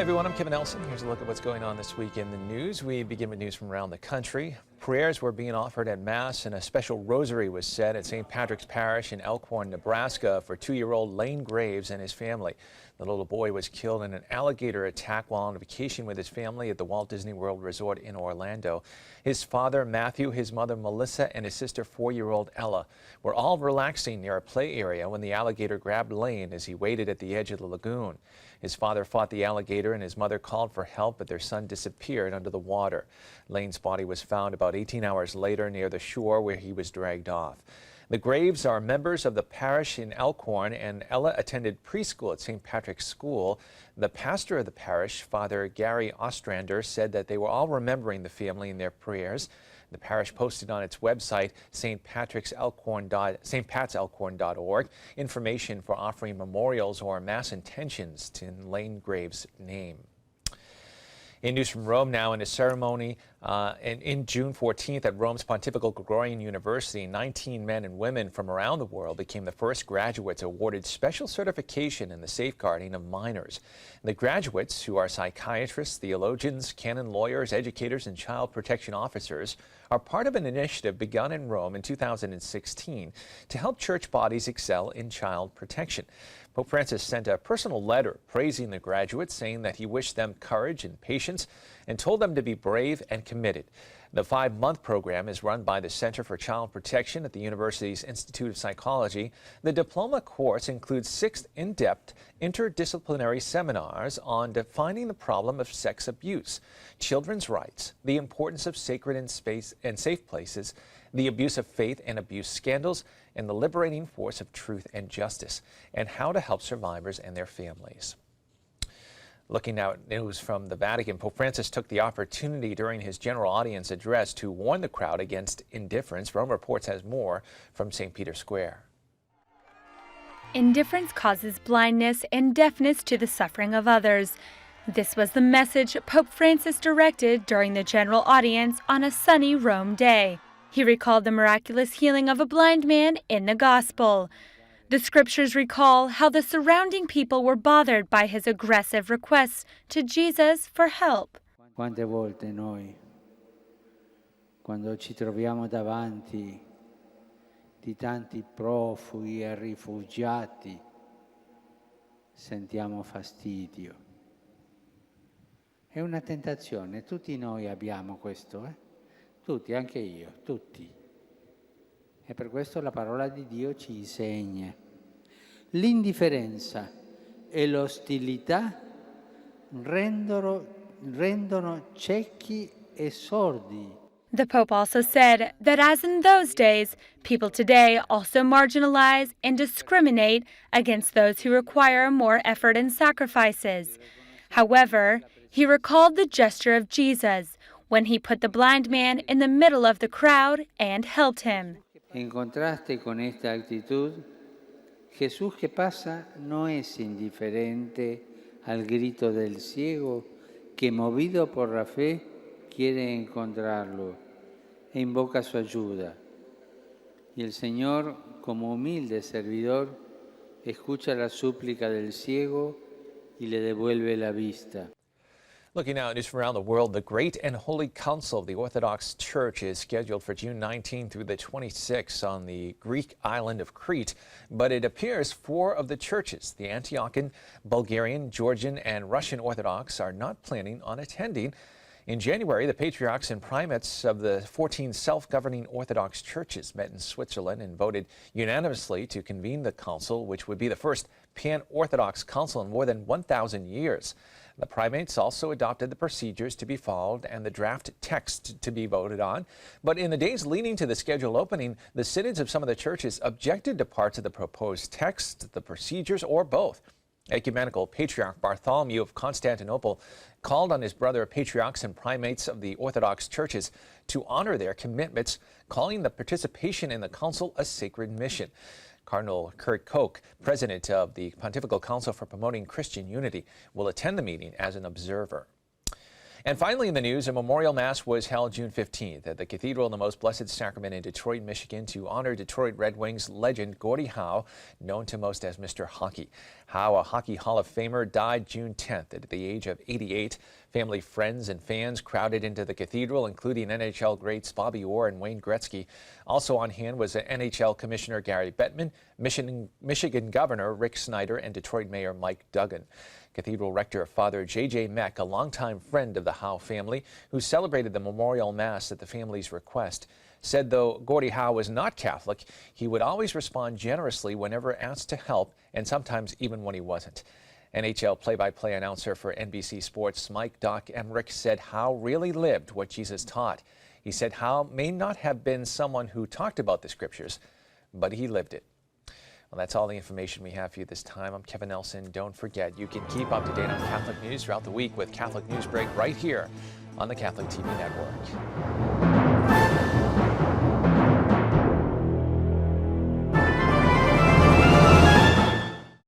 everyone, I'm Kevin Nelson. Here's a look at what's going on this week in the news. We begin with news from around the country. Prayers were being offered at Mass and a special rosary was said at St. Patrick's Parish in Elkhorn, Nebraska for 2-year-old Lane Graves and his family. The little boy was killed in an alligator attack while on vacation with his family at the Walt Disney World Resort in Orlando. His father, Matthew, his mother, Melissa, and his sister, 4-year-old Ella, were all relaxing near a play area when the alligator grabbed Lane as he waited at the edge of the lagoon. His father fought the alligator and his mother called for help, but their son disappeared under the water. Lane's body was found about 18 hours later near the shore where he was dragged off. The Graves are members of the parish in Elkhorn, and Ella attended preschool at St. Patrick's School. The pastor of the parish, Father Gary Ostrander, said that they were all remembering the family in their prayers. The parish posted on its website, stpatselkhorn.org, information for offering memorials or mass intentions in Lane Graves' name. In news from Rome now, in a ceremony in June 14th at Rome's Pontifical Gregorian University, 19 men and women from around the world became the first graduates awarded special certification in the safeguarding of minors. The graduates, who are psychiatrists, theologians, canon lawyers, educators, and child protection officers, are part of an initiative begun in Rome in 2016 to help church bodies excel in child protection. Pope Francis sent a personal letter praising the graduates, saying that he wished them courage and patience and told them to be brave and committed. The 5-month program is run by the Center for Child Protection at the university's Institute of Psychology. The diploma course includes 6 in-depth interdisciplinary seminars on defining the problem of sex abuse, children's rights, the importance of sacred and safe places, the abuse of faith and abuse scandals, and the liberating force of truth and justice, and how to help survivors and their families. Looking now at news from the Vatican, Pope Francis took the opportunity during his general audience address to warn the crowd against indifference. Rome Reports has more from St. Peter's Square. Indifference causes blindness and deafness to the suffering of others. This was the message Pope Francis directed during the general audience on a sunny Rome day. He recalled the miraculous healing of a blind man in the Gospel. The scriptures recall how the surrounding people were bothered by his aggressive requests to Jesus for help. Quante volte noi, quando ci troviamo davanti di tanti profughi e rifugiati, sentiamo fastidio. È una tentazione, tutti noi abbiamo questo, Tutti, anche io, tutti. E per questo la parola di Dio ci insegna. L'indifferenza e l'ostilità rendono ciechi e sordi. The Pope also said that as in those days, people today also marginalize and discriminate against those who require more effort and sacrifices. However, he recalled the gesture of Jesus when he put the blind man in the middle of the crowd and helped him. En contraste con esta actitud, Jesús que pasa no es indiferente al grito del ciego que, movido por la fe, quiere encontrarlo e invoca su ayuda. Y el Señor, como humilde servidor, escucha la súplica del ciego y le devuelve la vista. Looking now at news from around the world, the Great and Holy Council of the Orthodox Church is scheduled for June 19 through the 26th on the Greek island of Crete. But it appears 4 of the churches, the Antiochian, Bulgarian, Georgian, and Russian Orthodox, are not planning on attending. In January, the patriarchs and primates of the 14 self-governing Orthodox churches met in Switzerland and voted unanimously to convene the council, which would be the first pan-Orthodox council in more than 1,000 years. The primates also adopted the procedures to be followed and the draft text to be voted on. But in the days leading to the scheduled opening, the synods of some of the churches objected to parts of the proposed text, the procedures, or both. Ecumenical Patriarch Bartholomew of Constantinople called on his brother patriarchs and primates of the Orthodox churches to honor their commitments, calling the participation in the council a sacred mission. Cardinal Kurt Koch, president of the Pontifical Council for Promoting Christian Unity, will attend the meeting as an observer. And finally in the news, a memorial mass was held June 15th at the Cathedral of the Most Blessed Sacrament in Detroit, Michigan to honor Detroit Red Wings legend Gordie Howe, known to most as Mr. Hockey. Howe, a Hockey Hall of Famer, died June 10th at the age of 88. Family, friends, and fans crowded into the cathedral, including NHL greats Bobby Orr and Wayne Gretzky. Also on hand was NHL Commissioner Gary Bettman, Michigan Governor Rick Snyder, and Detroit Mayor Mike Duggan. Cathedral Rector Father J.J. Meck, a longtime friend of the Howe family, who celebrated the memorial mass at the family's request, said though Gordie Howe was not Catholic, he would always respond generously whenever asked to help, and sometimes even when he wasn't. NHL play-by-play announcer for NBC Sports Mike Doc Emmerich said Howe really lived what Jesus taught. He said Howe may not have been someone who talked about the scriptures, but he lived it. Well, that's all the information we have for you this time. I'm Kevin Nelson. Don't forget, you can keep up to date on Catholic news throughout the week with Catholic Newsbreak right here on the Catholic TV Network.